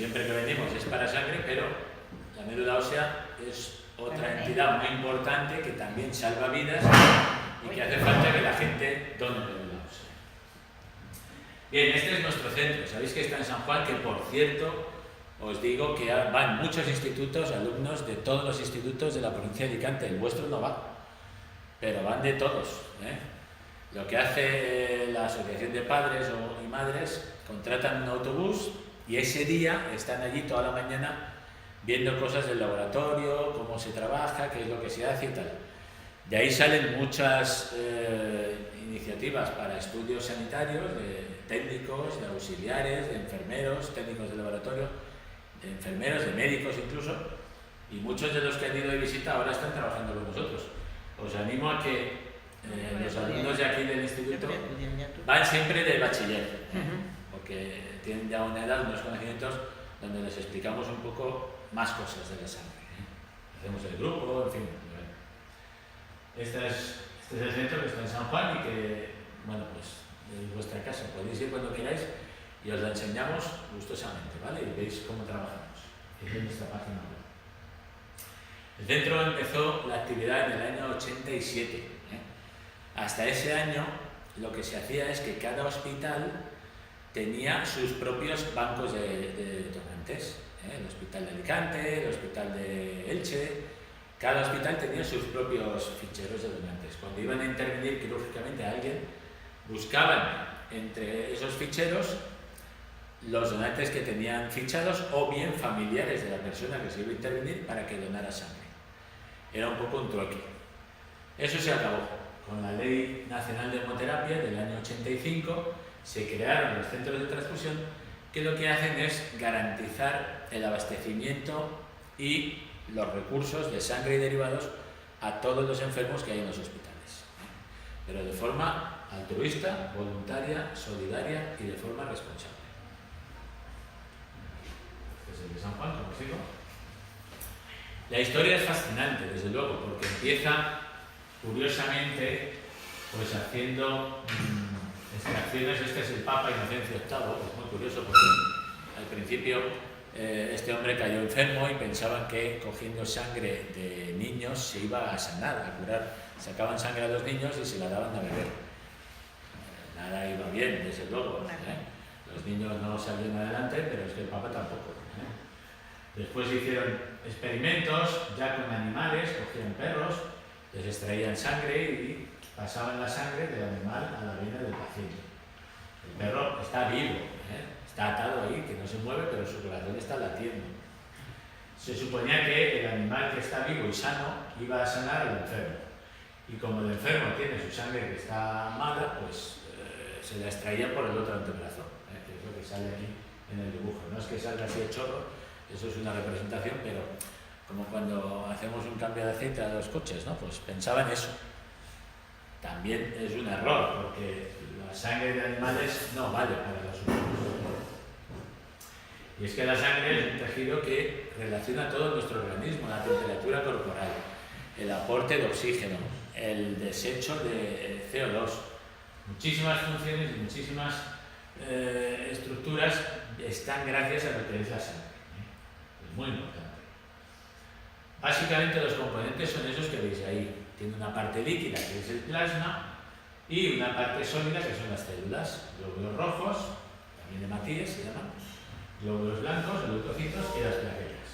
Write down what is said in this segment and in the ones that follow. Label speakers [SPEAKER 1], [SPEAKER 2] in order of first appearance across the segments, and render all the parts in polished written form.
[SPEAKER 1] siempre que venimos es para sangre, pero la médula ósea es otra entidad muy importante que también salva vidas y que hace falta que la gente done médula ósea. Bien, este es nuestro centro. Sabéis que está en San Juan, que por cierto, os digo que van muchos institutos, alumnos de todos los institutos de la provincia de Alicante. El vuestro no va, pero van de todos, ¿eh? Lo que hace la Asociación de Padres y Madres, contratan un autobús y ese día están allí toda la mañana viendo cosas del laboratorio, cómo se trabaja, qué es lo que se hace y tal. De ahí salen muchas iniciativas para estudios sanitarios, de técnicos, de auxiliares, de enfermeros, técnicos de laboratorio, de enfermeros, de médicos incluso, y muchos de los que han ido de visita ahora están trabajando con nosotros. Os animo a que los alumnos de aquí del instituto van siempre del bachiller, porque tienen ya una edad, unos conocimientos donde les explicamos un poco más cosas de la sangre. Hacemos el grupo, en fin. Este es el centro que está en San Juan y que, bueno, pues es vuestra casa, podéis ir cuando queráis y os la enseñamos gustosamente, ¿vale? Y veis cómo trabajamos. Es en nuestra página web. El centro empezó la actividad en el año 87. Hasta ese año lo que se hacía es que cada hospital tenía sus propios bancos de donantes. El hospital de Alicante, el hospital de Elche, cada hospital tenía sus propios ficheros de donantes. Cuando iban a intervenir quirúrgicamente a alguien, buscaban entre esos ficheros los donantes que tenían fichados o bien familiares de la persona que se iba a intervenir para que donara sangre. Era un poco un trueque. Eso se acabó. Con la Ley Nacional de Hemoterapia del año 85 se crearon los centros de transfusión que lo que hacen es garantizar el abastecimiento y los recursos de sangre y derivados a todos los enfermos que hay en los hospitales, pero de forma altruista, voluntaria, solidaria y de forma responsable. Este es el de San Juan, como os digo. La historia es fascinante, desde luego, porque empieza curiosamente pues haciendo extracciones. Este es el Papa Inocencio VIII, es muy curioso porque al principio este hombre cayó enfermo y pensaban que cogiendo sangre de niños se iba a sanar, a curar. Sacaban sangre a los niños y se la daban a beber. Nada iba bien, desde luego. Los niños no salieron adelante, pero es que el Papa tampoco. Después hicieron experimentos ya con animales, cogían perros, les extraían sangre y pasaban la sangre del animal a la vena del paciente. El perro está vivo, está atado ahí, que no se mueve, pero su corazón está latiendo. Se suponía que el animal que está vivo y sano iba a sanar al enfermo. Y como el enfermo tiene su sangre que está mala, pues se la extraían por el otro antebrazo, que es lo que sale aquí en el dibujo. No es que salga así el chorro, eso es una representación, pero como cuando hacemos un cambio de aceite a los coches, ¿no? Pues pensaban eso. También es un error, porque la sangre de animales no vale para los humanos. Y es que la sangre es un tejido que relaciona todo nuestro organismo, la temperatura corporal, el aporte de oxígeno, el desecho de CO2, muchísimas funciones y muchísimas estructuras están gracias a lo que es la sangre. Es muy importante. Básicamente los componentes son esos que veis ahí. Tiene una parte líquida, que es el plasma, y una parte sólida, que son las células, glóbulos rojos, también de Matías se llaman, glóbulos blancos, leucocitos y las plaquetas.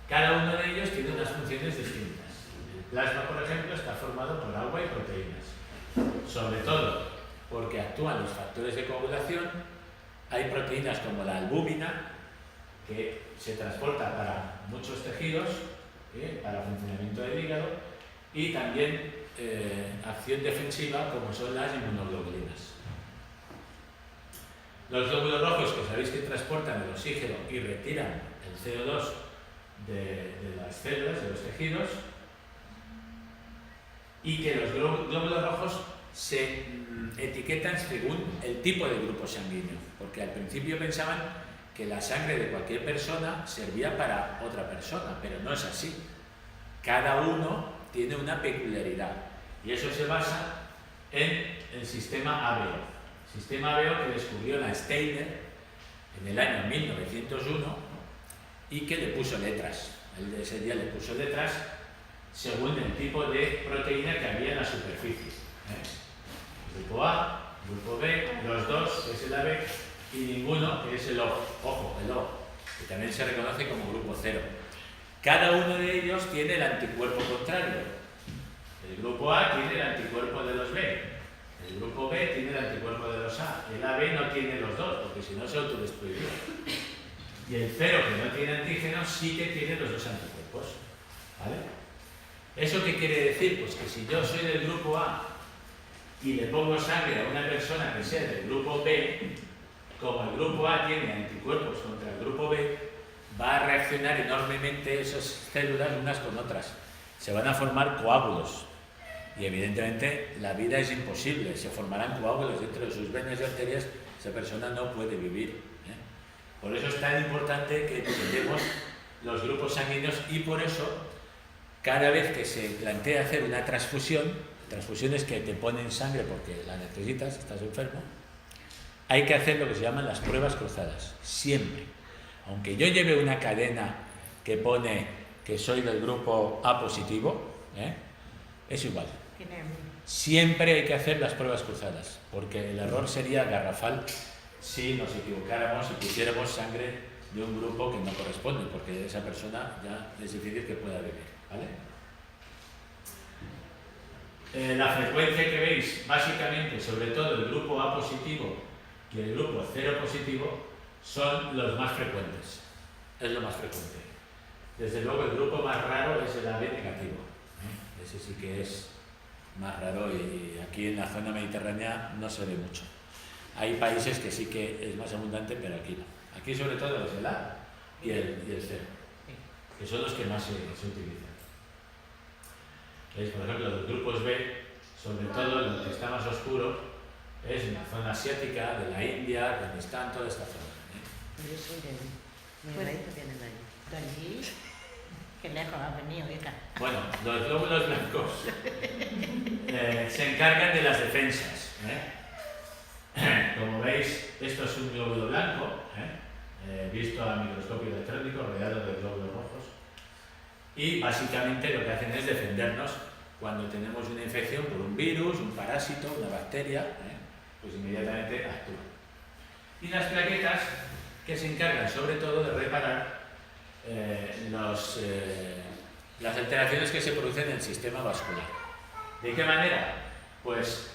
[SPEAKER 1] Cada uno de ellos tiene unas funciones distintas. El plasma, por ejemplo, está formado por agua y proteínas. Sobre todo porque actúan los factores de coagulación. Hay proteínas como la albúmina, que se transporta para muchos tejidos, para funcionamiento del hígado, y también acción defensiva, como son las inmunoglobulinas. Los glóbulos rojos, que sabéis que transportan el oxígeno y retiran el CO2 de las células, de los tejidos, y que los glóbulos rojos se etiquetan según el tipo de grupo sanguíneo, porque al principio pensaban que la sangre de cualquier persona servía para otra persona, pero no es así. Cada uno tiene una peculiaridad y eso se basa en el sistema ABO. Sistema ABO que descubrió la Steiner en el año 1901 y que le puso letras. Él de ese día le puso letras según el tipo de proteína que había en la superficie. Grupo A, grupo B, los dos, que es el AB, y ninguno, que es el O. Ojo, el O, que también se reconoce como grupo 0. Cada uno de ellos tiene el anticuerpo contrario. El grupo A tiene el anticuerpo de los B. El grupo B tiene el anticuerpo de los A. El AB no tiene los dos, porque si no se autodestruiría. Y el 0, que no tiene antígenos, sí que tiene los dos anticuerpos. ¿Vale? ¿Eso qué quiere decir? Pues que si yo soy del grupo A y le pongo sangre a una persona que sea del grupo B, como el grupo A tiene anticuerpos contra el grupo B, va a reaccionar enormemente esas células unas con otras. Se van a formar coágulos. Y evidentemente la vida es imposible. Se formarán coágulos dentro de sus venas y arterias. Esa persona no puede vivir. Por eso es tan importante que tengamos los grupos sanguíneos y por eso cada vez que se plantea hacer una transfusión es que te ponen sangre porque la necesitas, estás enfermo, hay que hacer lo que se llaman las pruebas cruzadas, siempre. Aunque yo lleve una cadena que pone que soy del grupo A positivo, es igual. Siempre hay que hacer las pruebas cruzadas, porque el error sería garrafal si nos equivocáramos y pusiéramos sangre de un grupo que no corresponde, porque esa persona ya es difícil que pueda vivir. ¿Vale? La frecuencia que veis, básicamente, sobre todo el grupo A positivo y el grupo 0 positivo, son los más frecuentes. Es lo más frecuente. Desde luego, el grupo más raro es el AB negativo. Ese sí que es más raro y aquí en la zona mediterránea no se ve mucho. Hay países que sí que es más abundante, pero aquí no. Aquí sobre todo los del A y el 0, que son los que más se utilizan. ¿Veis? Por ejemplo, los grupos B, sobre todo lo que está más oscuro, es en la zona asiática, de la India, Afganistán, toda esta zona.
[SPEAKER 2] Yo soy de ahí, tienen ahí. De allí, que lejos ha venido, hija.
[SPEAKER 1] Bueno, los glóbulos blancos se encargan de las defensas. Como veis, esto es un glóbulo blanco, visto a microscopio electrónico, rodeado de glóbulos rojos. Y básicamente lo que hacen es defendernos cuando tenemos una infección por un virus, un parásito, una bacteria, pues inmediatamente actúan. Y las plaquetas que se encargan sobre todo de reparar las alteraciones que se producen en el sistema vascular. ¿De qué manera? Pues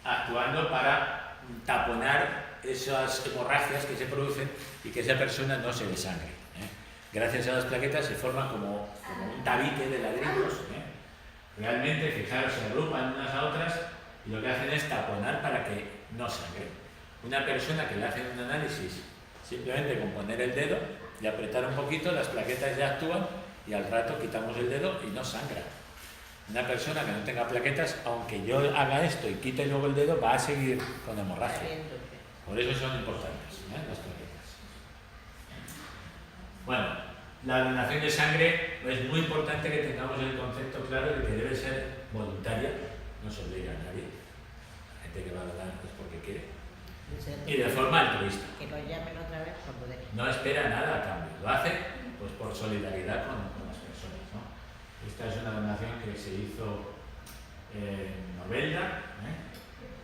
[SPEAKER 1] actuando para taponar esas hemorragias que se producen y que esa persona no se desangre. Gracias a las plaquetas se forma como un tabique de ladrillos. Realmente, fijaros, se agrupan unas a otras y lo que hacen es taponar para que no sangre. Una persona que le hacen un análisis simplemente con poner el dedo y apretar un poquito, las plaquetas ya actúan y al rato quitamos el dedo y no sangra. Una persona que no tenga plaquetas, aunque yo haga esto y quite luego el dedo, va a seguir con hemorragia. Por eso son importantes las plaquetas. Bueno, la donación de sangre es muy importante que tengamos el concepto claro de que debe ser voluntaria, no se obliga a nadie. La gente que va a donar es porque quiere. Y de forma altruista.
[SPEAKER 2] Que lo llamen otra vez por poder.
[SPEAKER 1] No espera nada a cambio. Lo hace pues por solidaridad con las personas, ¿no? Esta es una donación que se hizo en Novelda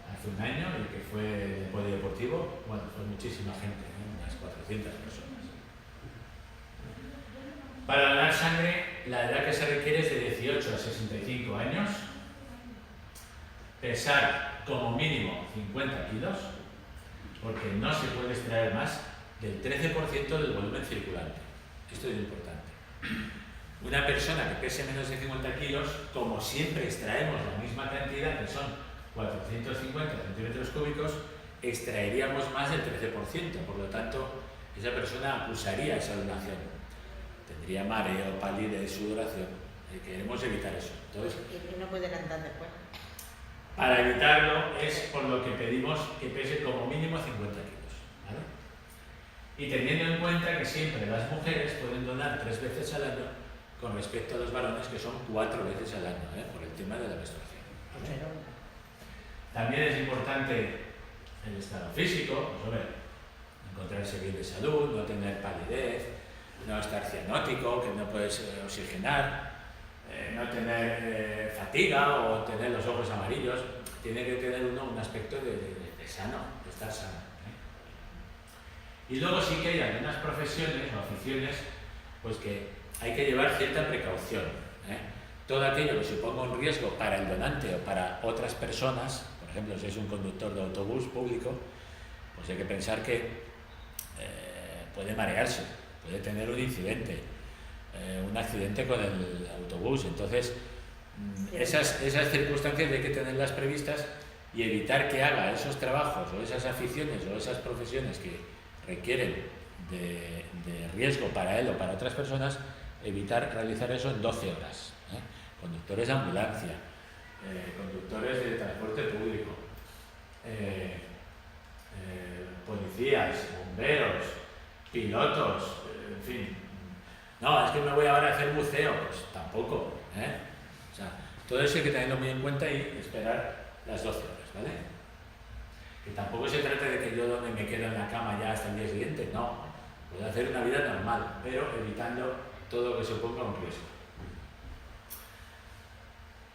[SPEAKER 1] hace un año y que fue de polideportivo. Bueno, fue muchísima gente, unas 400 personas. Para donar sangre, la edad que se requiere es de 18 a 65 años, pesar como mínimo 50 kilos, porque no se puede extraer más del 13% del volumen circulante. Esto es importante. Una persona que pese menos de 50 kilos, como siempre extraemos la misma cantidad, que son 450 centímetros cúbicos, extraeríamos más del 13%, por lo tanto, esa persona acusaría esa donación. Tendría mareo, palidez, sudoración. Queremos evitar eso. Entonces,
[SPEAKER 2] ¿Y no pueden andar después?
[SPEAKER 1] Para evitarlo es por lo que pedimos que pese como mínimo 50 kilos. ¿Vale? Y teniendo en cuenta que siempre las mujeres pueden donar 3 veces al año con respecto a los varones que son 4 veces al año, por el tema de la menstruación. ¿Vale? También es importante el estado físico. Pues, a ver, encontrarse bien de salud, no tener palidez, no estar cianótico, que no puedes oxigenar, no tener fatiga o tener los ojos amarillos. Tiene que tener uno un aspecto de sano, de estar sano. Y luego sí que hay algunas profesiones o aficiones pues que hay que llevar cierta precaución. Todo aquello que suponga un riesgo para el donante o para otras personas, por ejemplo, si es un conductor de autobús público, pues hay que pensar que puede marearse, puede tener un incidente, un accidente con el autobús. Entonces, esas circunstancias hay que tenerlas previstas y evitar que haga esos trabajos o esas aficiones o esas profesiones que requieren de riesgo para él o para otras personas, evitar realizar eso en 12 horas. Conductores de ambulancia, conductores de transporte público, policías, bomberos, pilotos, en fin. No, es que me voy ahora a hacer buceo, pues tampoco. O sea, todo eso hay que tenerlo muy en cuenta y esperar las 12 horas, ¿vale? Que tampoco se trata de que yo donde me quedo en la cama ya hasta el día siguiente, no. Puedo hacer una vida normal, pero evitando todo lo que suponga un riesgo.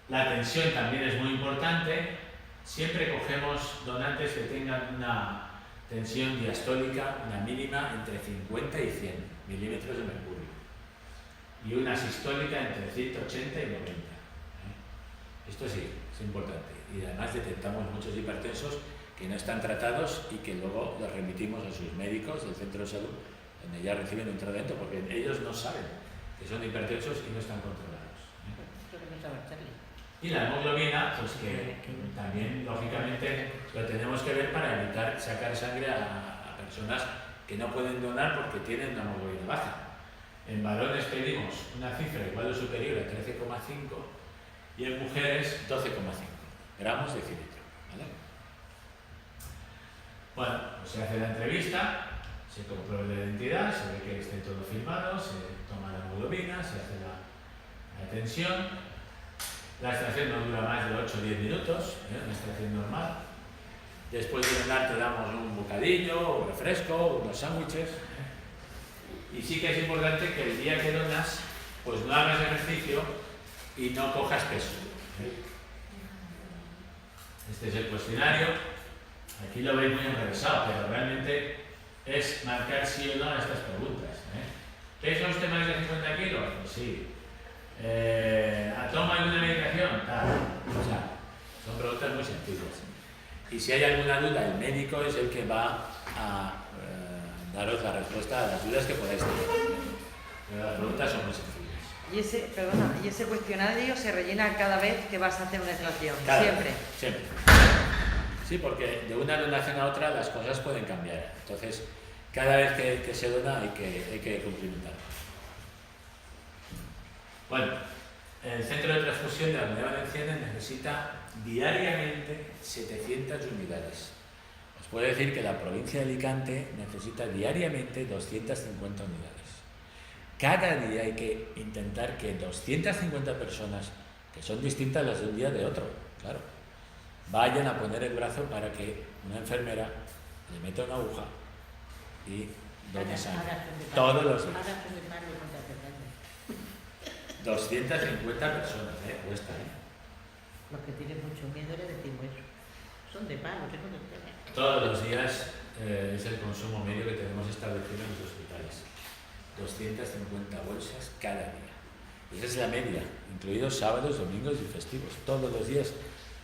[SPEAKER 1] La tensión también es muy importante. Siempre cogemos donantes que tengan una tensión diastólica, una mínima entre 50 y 100 milímetros de mercurio y una sistólica entre 180 y 90. Esto sí, es importante. Y además detectamos muchos hipertensos que no están tratados y que luego los remitimos a sus médicos del centro de salud, donde ya reciben un tratamiento, porque ellos no saben que son hipertensos y no están controlados. Y la hemoglobina, pues que también lógicamente lo tenemos que ver para evitar sacar sangre a personas que no pueden donar porque tienen una hemoglobina baja. En varones pedimos una cifra igual o superior a 13,5 y en mujeres 12,5 gramos de cilindro. ¿Vale? Bueno, pues se hace la entrevista, se comprueba la identidad, se ve que esté todo filmado, se toma la hemoglobina, se hace la tensión. La extracción no dura más de 8 o 10 minutos, una extracción normal. Después de donar te damos un bocadillo, un refresco, unos sándwiches. Y sí que es importante que el día que donas, pues no hagas ejercicio y no cojas peso. Este es el cuestionario. Aquí lo veis muy enrevesado, pero realmente es marcar sí o no a estas preguntas. ¿Pesa usted más de 50 kilos? Pues sí. ¿Toma alguna medicación? Tal. O sea, son preguntas muy sencillas. Y si hay alguna duda, el médico es el que va a daros la respuesta a las dudas que podáis tener. Pero las preguntas son muy sencillas.
[SPEAKER 3] ¿Y ese cuestionario se rellena cada vez que vas a hacer una extracción? ¿Siempre?
[SPEAKER 1] Siempre. Sí, porque de una donación a otra las cosas pueden cambiar. Entonces, cada vez que se dona hay que cumplimentar. Bueno, el Centro de Transfusión de la Comunidad Valenciana necesita diariamente 700 unidades. Os puedo decir que la provincia de Alicante necesita diariamente 250 unidades. Cada día hay que intentar que 250 personas, que son distintas las de un día de otro, claro, vayan a poner el brazo para que una enfermera le meta una aguja y done sangre. Todos los días. 250 personas, cuesta,
[SPEAKER 2] Los que tienen mucho miedo les decimos eso. Son de palo, ¿qué cuando tienen?
[SPEAKER 1] Todos los días es el consumo medio que tenemos establecido en los hospitales. 250 bolsas cada día. Esa es la media, incluidos sábados, domingos y festivos. Todos los días,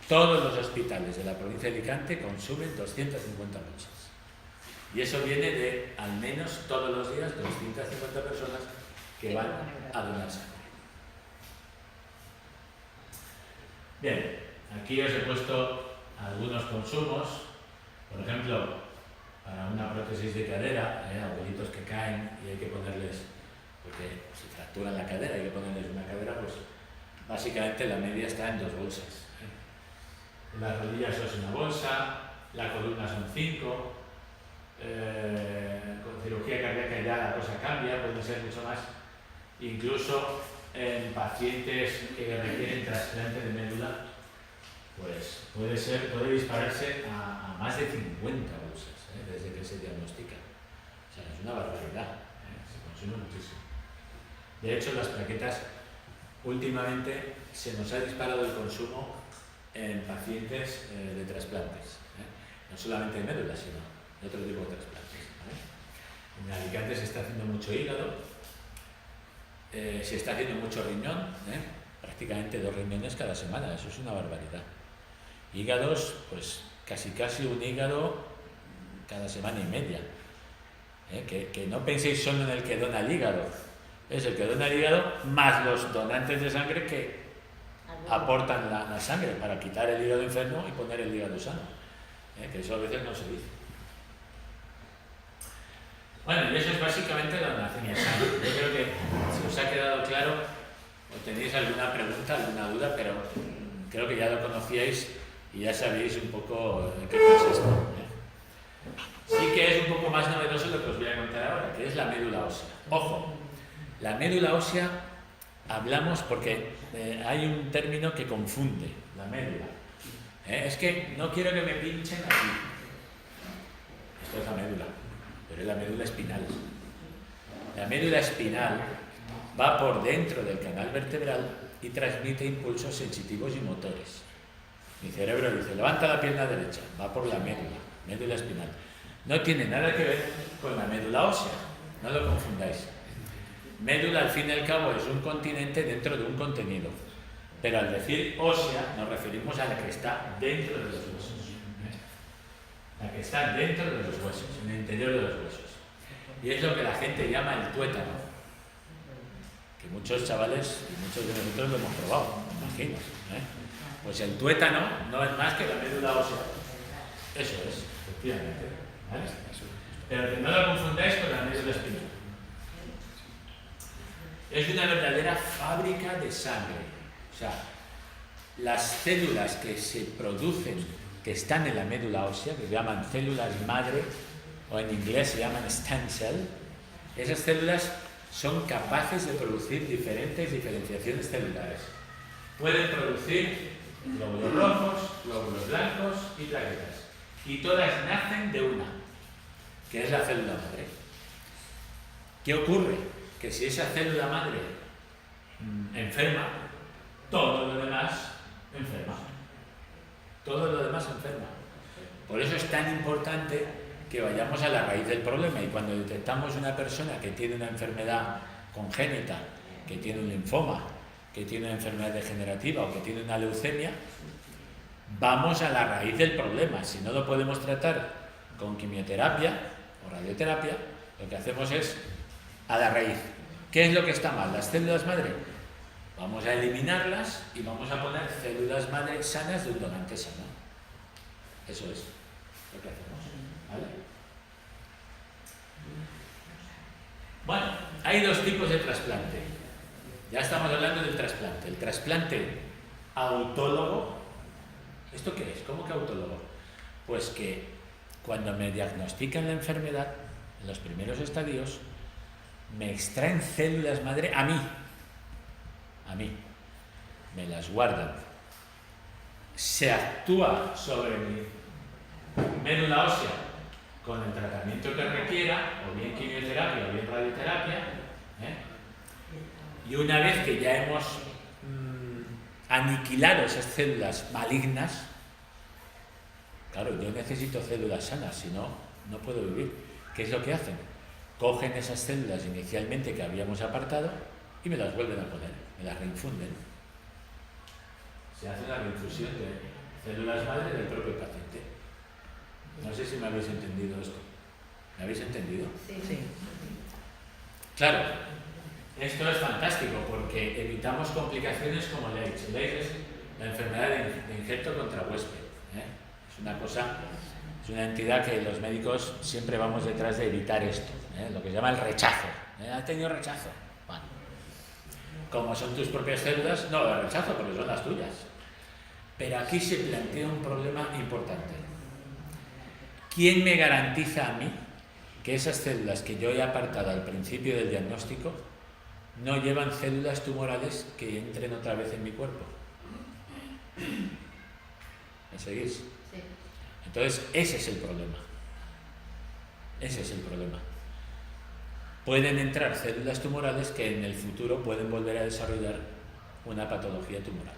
[SPEAKER 1] todos los hospitales de la provincia de Alicante consumen 250 bolsas. Y eso viene de al menos todos los días 250 personas que van a donar sangre. Bien, aquí os he puesto algunos consumos, por ejemplo, para una prótesis de cadera, abuelitos que caen y hay que ponerles, porque si fracturan la cadera hay que ponerles una cadera, pues básicamente la media está en 2 bolsas. Las rodillas es una bolsa, la columna son 5, con cirugía cardíaca ya la cosa cambia, puede ser mucho más, incluso en pacientes que requieren trasplante de médula, pues puede dispararse a más de 50 bolsas desde que se diagnostica. sea, es una barbaridad, se consume muchísimo. De hecho, las plaquetas, últimamente se nos ha disparado el consumo en pacientes de trasplantes, no solamente de médula, sino de otro tipo de trasplantes. En Alicante se está haciendo mucho hígado, se está haciendo mucho riñón, prácticamente 2 riñones cada semana, eso es una barbaridad. Hígados, pues casi un hígado cada semana y media. Que no penséis solo en el que dona el hígado, es el que dona el hígado más los donantes de sangre que aportan la sangre para quitar el hígado enfermo y poner el hígado sano, que eso a veces no se dice. Bueno, y eso es básicamente la donación de sangre. Yo creo que si os ha quedado claro o tenéis alguna pregunta, alguna duda, pero creo que ya lo conocíais y ya sabéis un poco en qué consiste. Sí que es un poco más novedoso lo que os voy a contar ahora, que es la médula ósea. Ojo, la médula ósea hablamos porque hay un término que confunde la médula. Es que no quiero que me pinchen aquí. Esto es la médula, pero es la médula espinal. La médula espinal va por dentro del canal vertebral y transmite impulsos sensitivos y motores. Mi cerebro dice, levanta la pierna derecha, va por la médula espinal. No tiene nada que ver con la médula ósea, no lo confundáis. Médula, al fin y al cabo, es un continente dentro de un contenido, pero al decir ósea nos referimos a la que está dentro de los huesos. La que está dentro de los huesos, en el interior de los huesos. Y es lo que la gente llama el tuétano, que muchos chavales y muchos de nosotros lo hemos probado, me imagino. Pues el tuétano no es más que la médula ósea. Eso es, efectivamente. ¿Vale? Pero que no lo confundáis con la médula espinal. Es una verdadera fábrica de sangre. O sea, las células que se producen, que están en la médula ósea, que se llaman células madre, o en inglés se llaman stem cell, esas células son capaces de producir diferentes diferenciaciones celulares. Pueden producir glóbulos rojos, glóbulos blancos y plaquetas. Y todas nacen de una, que es la célula madre. ¿Qué ocurre? Que si esa célula madre enferma, todo lo demás enferma. Todo lo demás enferma. Por eso es tan importante que vayamos a la raíz del problema, y cuando detectamos una persona que tiene una enfermedad congénita, que tiene un linfoma, que tiene una enfermedad degenerativa o que tiene una leucemia, vamos a la raíz del problema. Si no lo podemos tratar con quimioterapia o radioterapia, lo que hacemos es a la raíz. ¿Qué es lo que está mal? ¿Las células madre? Vamos a eliminarlas y vamos a poner células madre sanas de un donante sano. Eso es lo que hacemos. ¿Vale? Bueno, hay 2 tipos de trasplante. Ya estamos hablando del trasplante. El trasplante autólogo. ¿Esto qué es? ¿Cómo que autólogo? Pues que cuando me diagnostican la enfermedad, en los primeros estadios, me extraen células madre a mí, me las guardan, se actúa sobre mi médula ósea con el tratamiento que requiera, o bien quimioterapia o bien radioterapia, y una vez que ya hemos aniquilado esas células malignas, claro, yo necesito células sanas, si no, no puedo vivir. ¿Qué es lo que hacen? Cogen esas células inicialmente que habíamos apartado y me las vuelven a poner, me las reinfunden. Se hace una reinfusión de células madre del propio paciente. No sé si me habéis entendido esto. ¿Me habéis entendido?
[SPEAKER 3] Sí.
[SPEAKER 1] Claro, esto es fantástico porque evitamos complicaciones como el AIDS. El AIDS es la enfermedad de injerto contra huésped. Es una cosa, es una entidad que los médicos siempre vamos detrás de evitar esto, lo que se llama el rechazo. ¿Ha tenido rechazo? Bueno, como son tus propias células, no las rechazo porque son las tuyas. Pero aquí se plantea un problema importante. ¿Quién me garantiza a mí que esas células que yo he apartado al principio del diagnóstico no llevan células tumorales que entren otra vez en mi cuerpo? ¿Me seguís?
[SPEAKER 3] Sí.
[SPEAKER 1] Entonces, ese es el problema. Ese es el problema. pueden entrar células tumorales que en el futuro pueden volver a desarrollar una patología tumoral.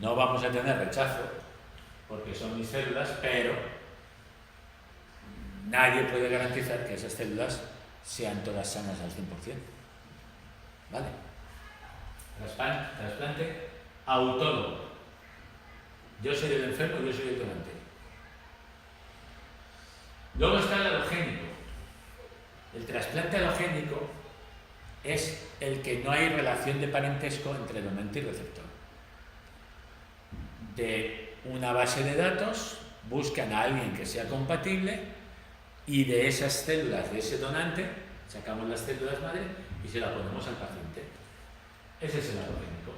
[SPEAKER 1] No vamos a tener rechazo, porque son mis células, pero nadie puede garantizar que esas células sean todas sanas al 100%. ¿Vale? Trasplante autólogo. Yo soy el enfermo, yo soy el donante. Luego está el alogénico. El trasplante alogénico es el que no hay relación de parentesco entre donante y receptor. De una base de datos buscan a alguien que sea compatible y de esas células de ese donante sacamos las células madre y se las ponemos al paciente. Ese es el alogénico.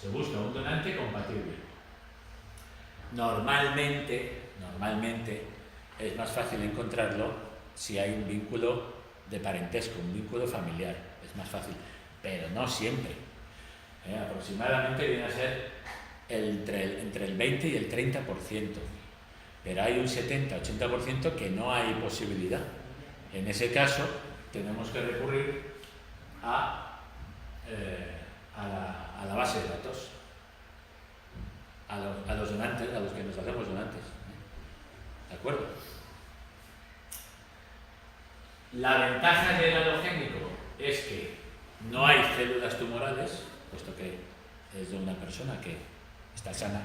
[SPEAKER 1] Se busca un donante compatible. Normalmente es más fácil encontrarlo si hay un vínculo de parentesco, un vínculo familiar. Es más fácil, pero no siempre. Aproximadamente viene a ser entre el 20 y el 30%. Pero hay un 70-80% que no hay posibilidad. En ese caso, tenemos que recurrir a la base de datos, a los donantes, a los que nos hacemos donantes. ¿De acuerdo? La ventaja del alogénico es que no hay células tumorales, puesto que es de una persona que está sana,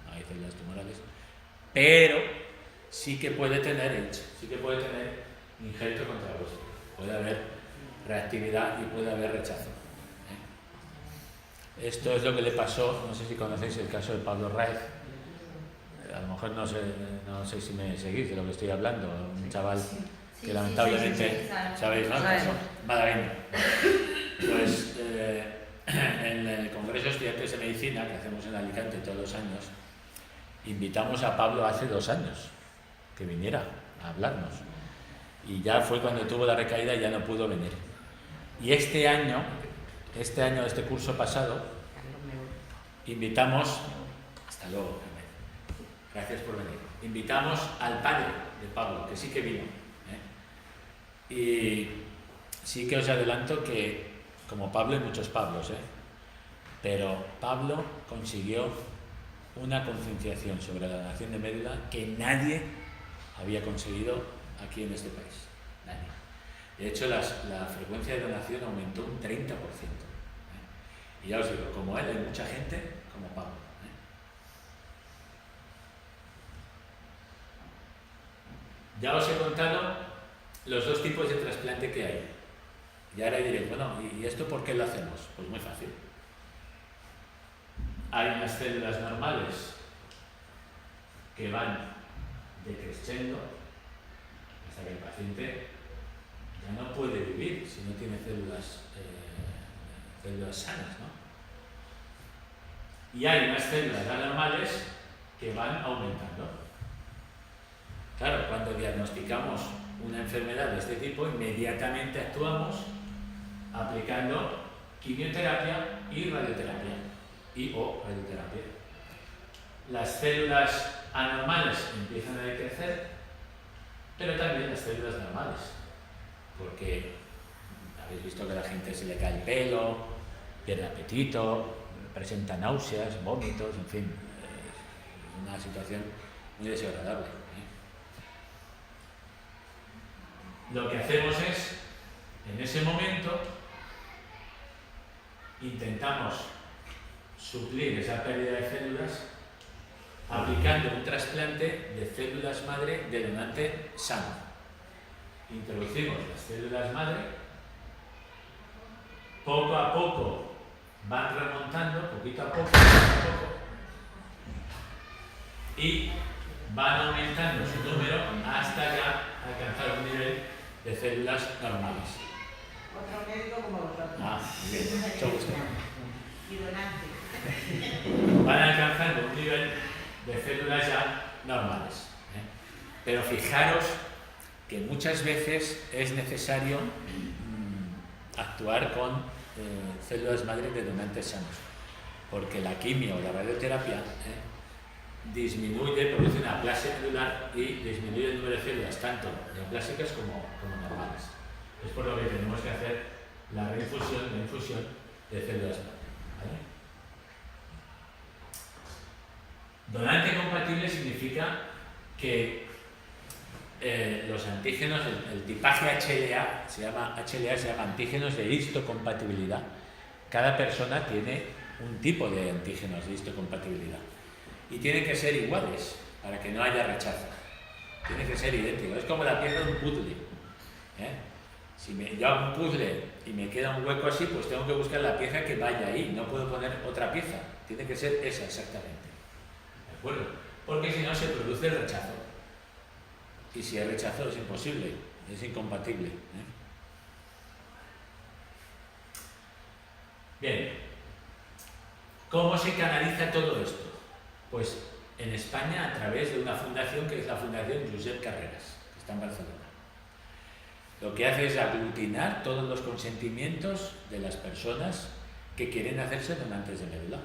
[SPEAKER 1] no hay células tumorales, pero sí que puede tener injerto contrapuesto, puede haber reactividad y puede haber rechazo. Esto es lo que le pasó, no sé si conocéis el caso de Pablo Raez, a lo mejor no sé si me seguís de lo que estoy hablando, un chaval que lamentablemente, ¿sabéis, no? Malagueño. Pues en el Congreso de Estudiantes de Medicina, que hacemos en Alicante todos los años, invitamos a Pablo hace 2 años que viniera a hablarnos. Y ya fue cuando tuvo la recaída y ya no pudo venir. Y este año, este curso pasado, invitamos, hasta luego, gracias por venir, invitamos al padre de Pablo, que sí que vino. Y sí que os adelanto que, como Pablo, hay muchos Pablos, pero Pablo consiguió una concienciación sobre la donación de médula que nadie había conseguido aquí en este país. Nadie. De hecho, la frecuencia de donación aumentó un 30%. Y ya os digo, como él, hay mucha gente como Pablo. Ya os he contado los 2 tipos de trasplante que hay. Y ahora diréis, bueno, ¿y esto por qué lo hacemos? Pues muy fácil. Hay unas células normales que van decreciendo hasta que el paciente ya no puede vivir si no tiene células sanas, ¿no? Y hay unas células anormales que van aumentando. Claro, cuando diagnosticamos una enfermedad de este tipo, inmediatamente actuamos aplicando quimioterapia y radioterapia o radioterapia. Las células anormales empiezan a decrecer, pero también las células normales, porque habéis visto que a la gente se le cae el pelo, pierde apetito, presenta náuseas, vómitos, en fin, es una situación muy desagradable. Lo que hacemos es, en ese momento, intentamos suplir esa pérdida de células aplicando un trasplante de células madre de donante sano. Introducimos las células madre, poco a poco van remontando, poquito a poco, y van aumentando su número hasta ya alcanzar un nivel de células normales.
[SPEAKER 2] Otro médico como vosotros.
[SPEAKER 1] Muy bien, mucho gusto.
[SPEAKER 2] Y donante.
[SPEAKER 1] Van alcanzando un nivel de células ya normales. Pero fijaros que muchas veces es necesario actuar con células madre de donantes sanos, porque la quimio o la radioterapia produce una aplasia medular y disminuye el número de células, tanto neoplásicas como normales. Es por lo que tenemos que hacer la infusión de células madre. ¿Vale? Donante compatible significa que los antígenos, el tipaje HLA se llama antígenos de histocompatibilidad. Cada persona tiene un tipo de antígenos de histocompatibilidad y tienen que ser iguales para que no haya rechazo. Tiene que ser idéntico. Es como la pieza de un puzzle. Si yo hago un puzzle y me queda un hueco así, pues tengo que buscar la pieza que vaya ahí. No puedo poner otra pieza. Tiene que ser esa exactamente. ¿De acuerdo? Porque si no se produce el rechazo. Y si hay rechazo es imposible, es incompatible. Bien, ¿cómo se canaliza todo esto? Pues en España a través de una fundación que es la Fundación Josep Carreras, que está en Barcelona. Lo que hace es aglutinar todos los consentimientos de las personas que quieren hacerse donantes de médula.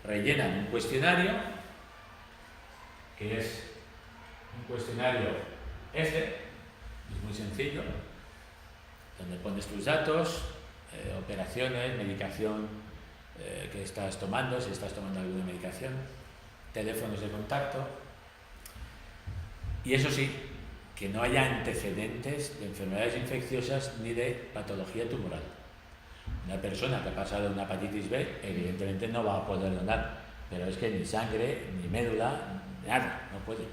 [SPEAKER 1] Rellenan un cuestionario, que es un cuestionario es muy sencillo, donde pones tus datos, operaciones, medicación que estás tomando, si estás tomando alguna medicación, teléfonos de contacto, y eso sí, que no haya antecedentes de enfermedades infecciosas ni de patología tumoral. Una persona que ha pasado una hepatitis B evidentemente no va a poder donar, pero es que ni sangre, ni médula, nada, no puede.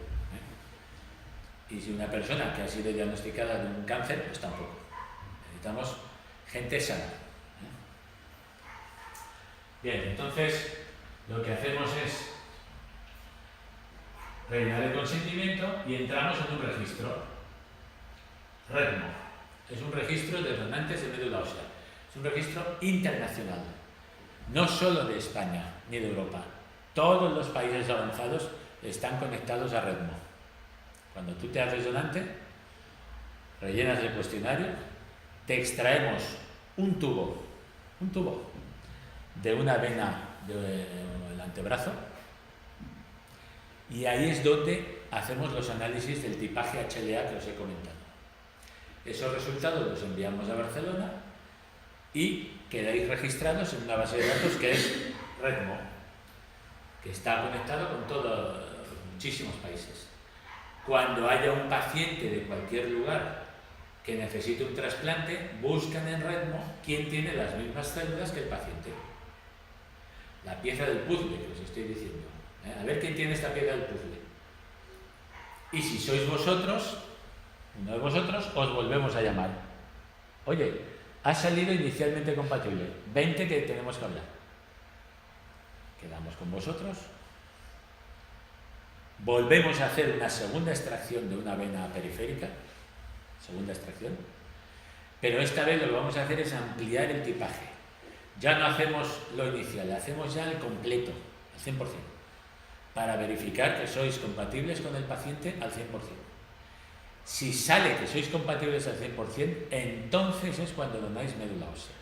[SPEAKER 1] Y si una persona que ha sido diagnosticada de un cáncer, pues tampoco. Necesitamos gente sana. Bien, entonces lo que hacemos es rellenar el consentimiento y entramos en un registro. REDMO. Es un registro de donantes de médula ósea. Es un registro internacional. No solo de España ni de Europa. Todos los países avanzados están conectados a REDMO. Cuando tú te haces donante, rellenas el cuestionario, te extraemos un tubo de una vena del antebrazo y ahí es donde hacemos los análisis del tipaje HLA que os he comentado. Esos resultados los enviamos a Barcelona y quedáis registrados en una base de datos que es REDMO, que está conectado con muchísimos países. Cuando haya un paciente de cualquier lugar que necesite un trasplante, buscan en REDMO quién tiene las mismas células que el paciente. La pieza del puzzle que os estoy diciendo. A ver quién tiene esta pieza del puzzle. Y si sois vosotros, uno de vosotros, os volvemos a llamar. Oye, ha salido inicialmente compatible. 20 que tenemos que hablar. Quedamos con vosotros. Volvemos a hacer una segunda extracción de una vena periférica, segunda extracción, pero esta vez lo que vamos a hacer es ampliar el tipaje. Ya no hacemos lo inicial, hacemos ya el completo, al 100%, para verificar que sois compatibles con el paciente al 100%. Si sale que sois compatibles al 100%, entonces es cuando donáis médula ósea.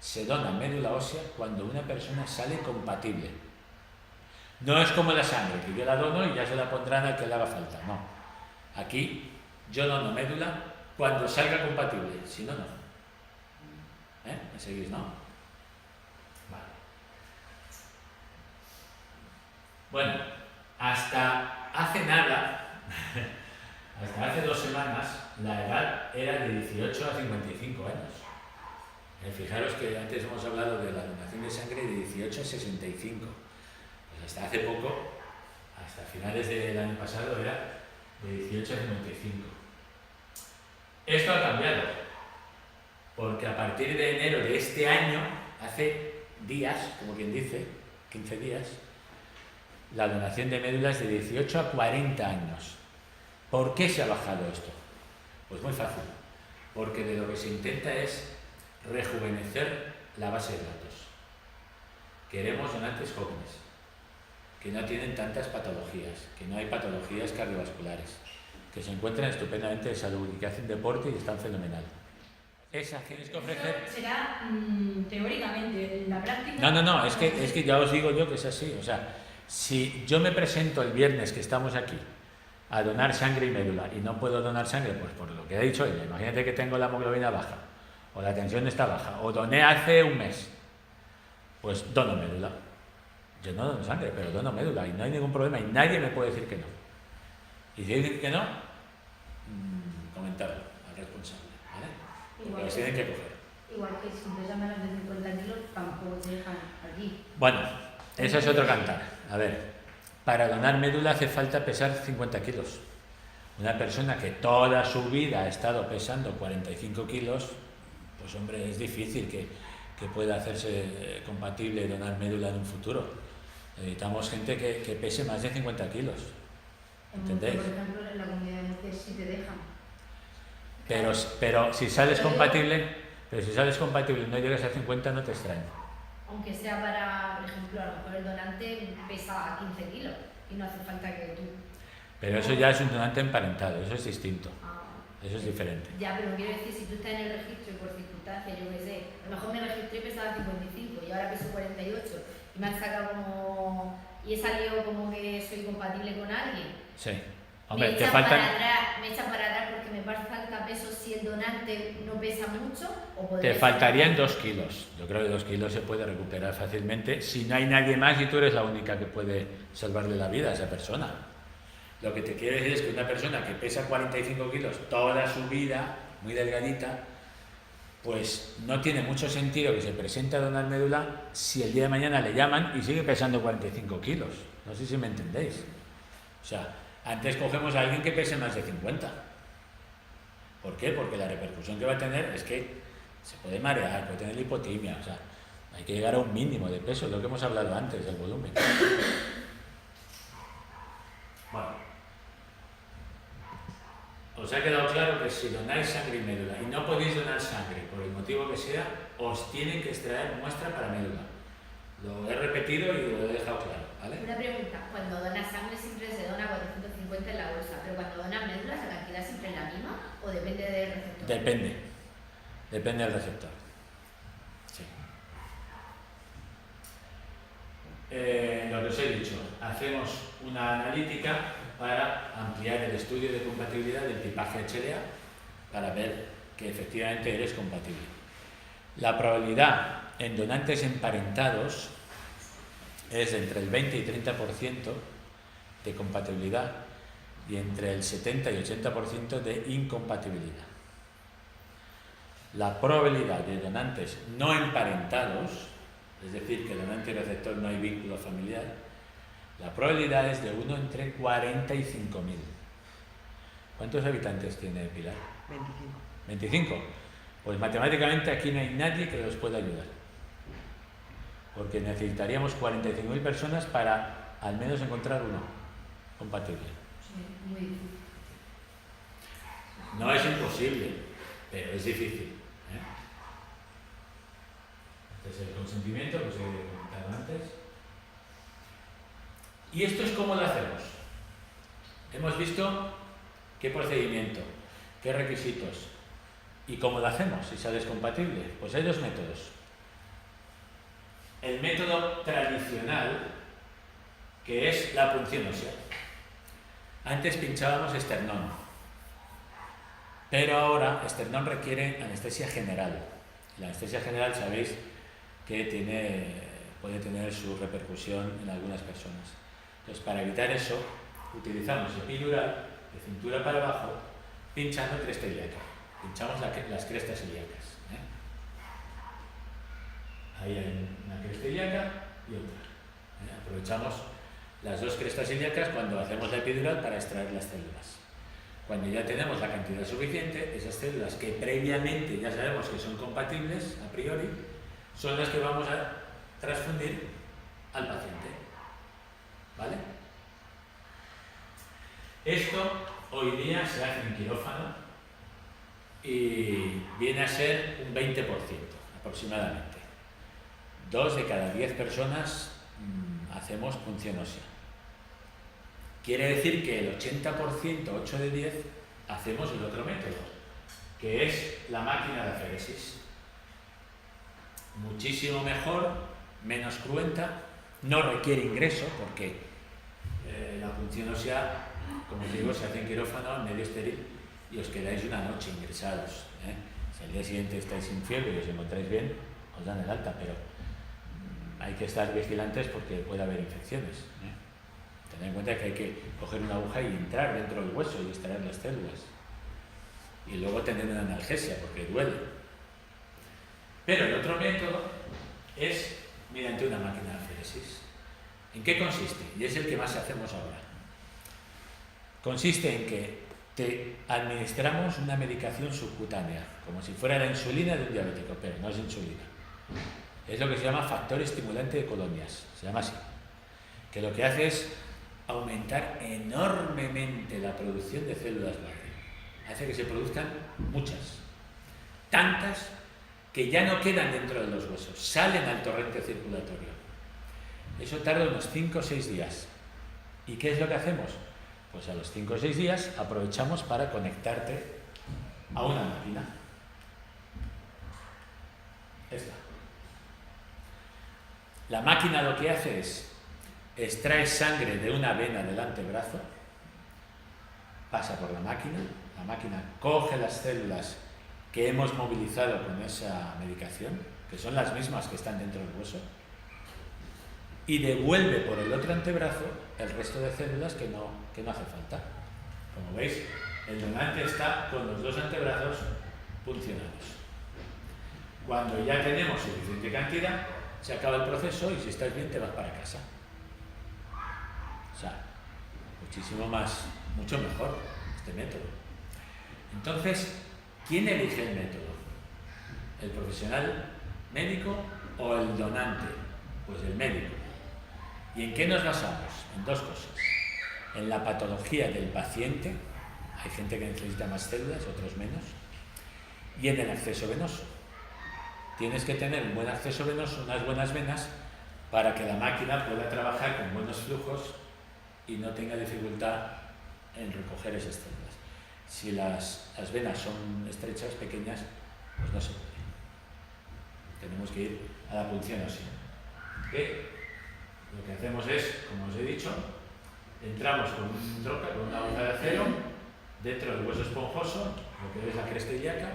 [SPEAKER 1] Se dona médula ósea cuando una persona sale compatible. No es como la sangre, que yo la dono y ya se la pondrán al que le haga falta. No. Aquí yo dono médula cuando salga compatible, si no, no. ¿Me seguís, no? Vale. Bueno, hasta hace nada, hasta hace 2 semanas, la edad era de 18 a 55 años. Fijaros que antes hemos hablado de la donación de sangre de 18 a 65. Hasta hace poco, hasta finales del año pasado, era de 18 a 55. Esto ha cambiado, porque a partir de enero de este año, hace días, como quien dice, 15 días, la donación de médula es de 18 a 40 años. ¿Por qué se ha bajado esto? Pues muy fácil, porque de lo que se intenta es rejuvenecer la base de datos. Queremos donantes jóvenes, que no tienen tantas patologías, que no hay patologías cardiovasculares, que se encuentran estupendamente de salud y que hacen deporte y están fenomenal. Esa tienes que ofrecer.
[SPEAKER 4] Será teóricamente, en la práctica.
[SPEAKER 1] No, es que ya os digo yo que es así. O sea, Si yo me presento el viernes que estamos aquí a donar sangre y médula y no puedo donar sangre, pues por lo que ha dicho ella, imagínate que tengo la hemoglobina baja o la tensión está baja o doné hace un mes, pues dono médula. Yo no dono sangre, pero dono médula y no hay ningún problema y nadie me puede decir que no. Y si dicen que no, comentarlo al responsable, ¿vale? Porque los tienen que coger.
[SPEAKER 4] Igual que si pesa menos de 50 kilos, tampoco te dejan allí.
[SPEAKER 1] Bueno, eso es otro cantar. A ver, para donar médula hace falta pesar 50 kilos. Una persona que toda su vida ha estado pesando 45 kilos, pues hombre, es difícil que pueda hacerse compatible donar médula en un futuro. Necesitamos gente que pese más de 50 kilos. ¿Entendéis?
[SPEAKER 4] Por ejemplo, en la comunidad de Murcia sí te dejan.
[SPEAKER 1] Pero si sales compatible, y no llegas a 50, no te extraña.
[SPEAKER 4] Aunque sea para, por ejemplo, a lo mejor el donante pesa 15 kilos y no hace falta que tú...
[SPEAKER 1] Pero eso ya es un donante emparentado, eso es distinto,
[SPEAKER 4] Ah,
[SPEAKER 1] eso es diferente.
[SPEAKER 4] ya, pero quiero decir, si tú estás en el registro y por circunstancias, yo qué sé, a lo mejor me registré y pesaba 55 y ahora peso 48 y me han sacado como... y he salido como que soy compatible con alguien.
[SPEAKER 1] Sí. Hombre,
[SPEAKER 4] me
[SPEAKER 1] te
[SPEAKER 4] echan
[SPEAKER 1] faltan...
[SPEAKER 4] me echan para atrás porque me falta peso si el donante no pesa mucho o
[SPEAKER 1] Te
[SPEAKER 4] podría
[SPEAKER 1] faltarían 2 kilos. Yo creo que 2 kilos se puede recuperar fácilmente si no hay nadie más y tú eres la única que puede salvarle la vida a esa persona. Lo que te quiero decir es que una persona que pesa 45 kilos toda su vida, muy delgadita, pues no tiene mucho sentido que se presente a donar médula si el día de mañana le llaman y sigue pesando 45 kilos. No sé si me entendéis. O sea, antes cogemos a alguien que pese más de 50. ¿Por qué? Porque la repercusión que va a tener es que se puede marear, puede tener hipotimia, o sea, hay que llegar a un mínimo de peso, lo que hemos hablado antes, del volumen. Bueno, os ha quedado claro que si donáis sangre y médula y no podéis donar sangre por el motivo que sea, os tienen que extraer muestra para médula. Lo he repetido y lo he dejado claro, ¿vale?
[SPEAKER 4] Una pregunta, cuando donas sangre siempre se dona 450 en la bolsa, pero cuando donas médula la cantidad siempre es la misma o depende del receptor.
[SPEAKER 1] Depende del receptor. Sí. Lo que os he dicho, hacemos una analítica para ampliar el estudio de compatibilidad del tipaje HLA para ver que efectivamente eres compatible. La probabilidad en donantes emparentados es entre el 20 y 30% de compatibilidad y entre el 70 y 80% de incompatibilidad. La probabilidad de donantes no emparentados, es decir, que donante y receptor no hay vínculo familiar, la probabilidad es de 1 entre 45.000. ¿Cuántos habitantes tiene Pilar?
[SPEAKER 2] 25.
[SPEAKER 1] ¿25? Pues matemáticamente aquí no hay nadie que los pueda ayudar. Porque necesitaríamos 45.000 personas para al menos encontrar uno compatible.
[SPEAKER 4] Sí, muy difícil.
[SPEAKER 1] No es imposible, pero es difícil. Entonces el consentimiento, que os he comentado antes. ¿Y esto es cómo lo hacemos? Hemos visto qué procedimiento, qué requisitos y cómo lo hacemos si sales compatible. Pues hay dos métodos. El método tradicional, que es la punción ósea. Antes pinchábamos esternón, pero ahora esternón requiere anestesia general. La anestesia general sabéis que puede tener su repercusión en algunas personas. Entonces, para evitar eso, utilizamos epidural de cintura para abajo, pinchando cresta ilíaca. Pinchamos las crestas ilíacas. Ahí hay una cresta ilíaca y otra. Aprovechamos las dos crestas ilíacas cuando hacemos la epidural para extraer las células. Cuando ya tenemos la cantidad suficiente, esas células que previamente ya sabemos que son compatibles a priori, son las que vamos a transfundir al paciente. ¿Vale? Esto hoy día se hace en quirófano y viene a ser un 20% aproximadamente. 2 de cada 10 personas hacemos punción ósea. Quiere decir que el 80%, 8 de 10, hacemos el otro método, que es la máquina de aféresis. Muchísimo mejor, menos cruenta no requiere ingreso porque la punción ósea, como os digo, se hace en quirófano, en medio estéril, y os quedáis una noche ingresados. Si al día siguiente estáis sin fiebre y os encontráis bien, os dan el alta, pero hay que estar vigilantes porque puede haber infecciones. Tened en cuenta que hay que coger una aguja y entrar dentro del hueso y extraer las células. Y luego tener una analgesia porque duele. Pero el otro método es mediante una máquina de aféresis. ¿En qué consiste? Y es el que más hacemos ahora. Consiste en que te administramos una medicación subcutánea, como si fuera la insulina de un diabético, pero no es insulina. Es lo que se llama factor estimulante de colonias, se llama así, que lo que hace es aumentar enormemente la producción de células madre. Hace que se produzcan muchas, tantas que ya no quedan dentro de los huesos, salen al torrente circulatorio. Eso tarda unos 5 o 6 días. ¿Y qué es lo que hacemos? Pues a los 5 o 6 días aprovechamos para conectarte a una máquina. Esta. La máquina lo que hace es extrae sangre de una vena del antebrazo, pasa por la máquina coge las células que hemos movilizado con esa medicación, que son las mismas que están dentro del hueso, y devuelve por el otro antebrazo el resto de células que no hace falta. Como veis, el donante está con los 2 antebrazos puncionados. Cuando ya tenemos suficiente cantidad, se acaba el proceso y si estás bien te vas para casa. O sea, muchísimo más, mucho mejor este método. Entonces, ¿quién elige el método? ¿El profesional médico o el donante? Pues el médico. ¿Y en qué nos basamos? En 2 cosas. En la patología del paciente, hay gente que necesita más células, otros menos, y en el acceso venoso. Tienes que tener un buen acceso venoso, unas buenas venas, para que la máquina pueda trabajar con buenos flujos y no tenga dificultad en recoger esas células. Si las venas son estrechas, pequeñas, pues no se puede. Tenemos que ir a la punción ósea. ¿Qué? Lo que hacemos es, como os he dicho, entramos con un troca, con una aguja de acero, dentro del hueso esponjoso, lo que es la cresta ilíaca,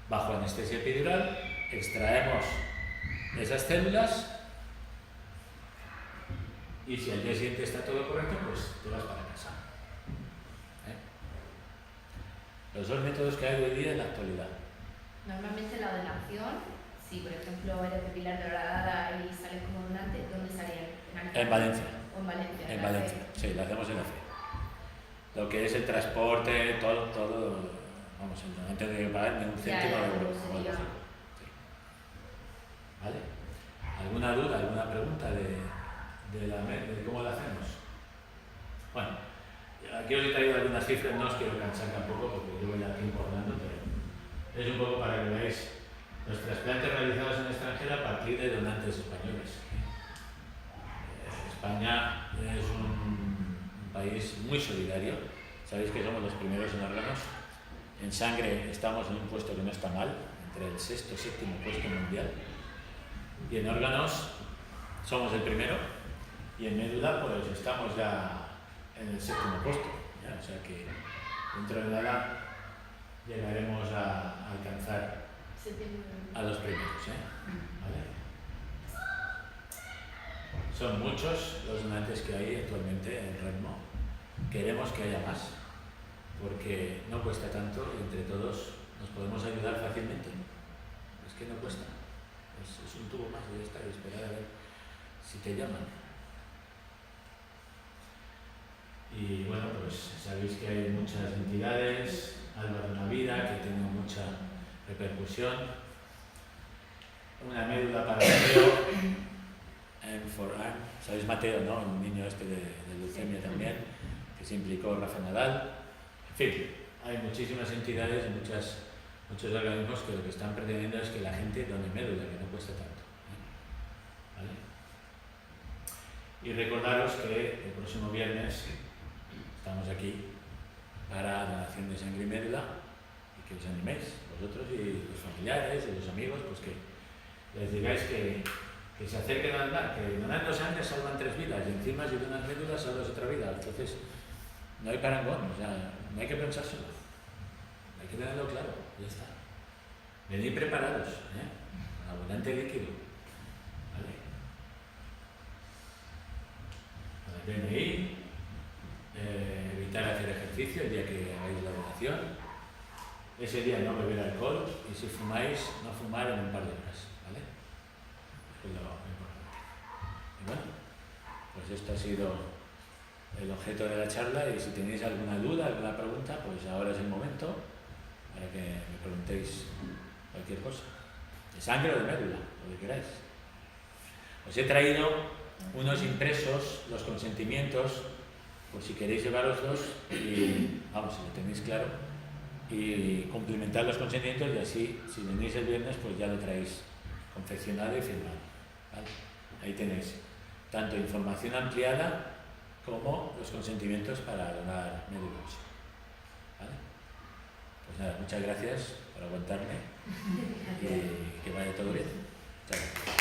[SPEAKER 1] bajo anestesia epidural, extraemos esas células y si al día siguiente está todo correcto, pues te vas para casa. Los 2 métodos que hay hoy día en la actualidad.
[SPEAKER 4] Normalmente la donación, si por ejemplo eres de Pilar de Horadada y sales como donante, ¿dónde salían?
[SPEAKER 1] En Valencia.
[SPEAKER 4] ¿O en Valencia?
[SPEAKER 1] En Valencia, sí, lo hacemos en la fe. Lo que es el transporte, todo, vamos, el donante no tiene que pagar ni un céntimo de euro. Sí. ¿Vale? ¿Alguna duda, alguna pregunta de cómo lo hacemos? Bueno, aquí os he traído algunas cifras, no os quiero cansar tampoco porque llevo ya tiempo hablando, pero es un poco para que veáis los trasplantes realizados en el extranjero a partir de donantes españoles. España es un país muy solidario, sabéis que somos los primeros en órganos, en sangre estamos en un puesto que no está mal, entre el 6º y 7º puesto mundial, y en órganos somos el primero, y en médula pues estamos ya en el 7º puesto, ¿ya? O sea que dentro de nada llegaremos a alcanzar a los primeros, ¿vale? Son muchos los donantes que hay actualmente en Redmo. Queremos que haya más, porque no cuesta tanto y entre todos nos podemos ayudar fácilmente. Es que no cuesta, es un tubo más y ya está, y esperar a ver si te llaman. Y bueno, pues sabéis que hay muchas entidades, Alba de una Vida, que tiene mucha repercusión. Una médula para Mateo, M4R, sabéis Mateo, ¿no? Un niño este de leucemia también, que se implicó Rafa Nadal. En fin, hay muchísimas entidades y muchos organismos que lo que están pretendiendo es que la gente done médula, que no cuesta tanto. ¿Vale? Y recordaros que el próximo viernes estamos aquí para donación de sangre y médula y que os animéis, vosotros y los familiares y los amigos, pues que les digáis que que se acerquen a donar, que donando sangre salvan 3 vidas y encima si donas médulas salvas otra vida. Entonces, no hay parangón, o sea, no hay que pensárselo. Hay que tenerlo claro, ya está. Venid preparados, con abundante líquido. ¿Vale? Con el DNI, evitar hacer ejercicio el día que hagáis la donación. Ese día no beber alcohol y si fumáis, no fumar en un par de horas. ¿Vale? Eso es lo importante. Y bueno, pues esto ha sido el objeto de la charla y si tenéis alguna duda, alguna pregunta, pues ahora es el momento para que me preguntéis cualquier cosa. De sangre o de médula, lo que queráis. Os he traído unos impresos, los consentimientos, por si queréis llevaroslos y, vamos, si lo tenéis claro, y cumplimentar los consentimientos y así, si venís el viernes, pues ya lo traéis confeccionado y firmado. ¿Vale? Ahí tenéis tanto información ampliada como los consentimientos para donar médula ósea. ¿Vale? Pues nada, muchas gracias por aguantarme y que vaya todo bien. Chao.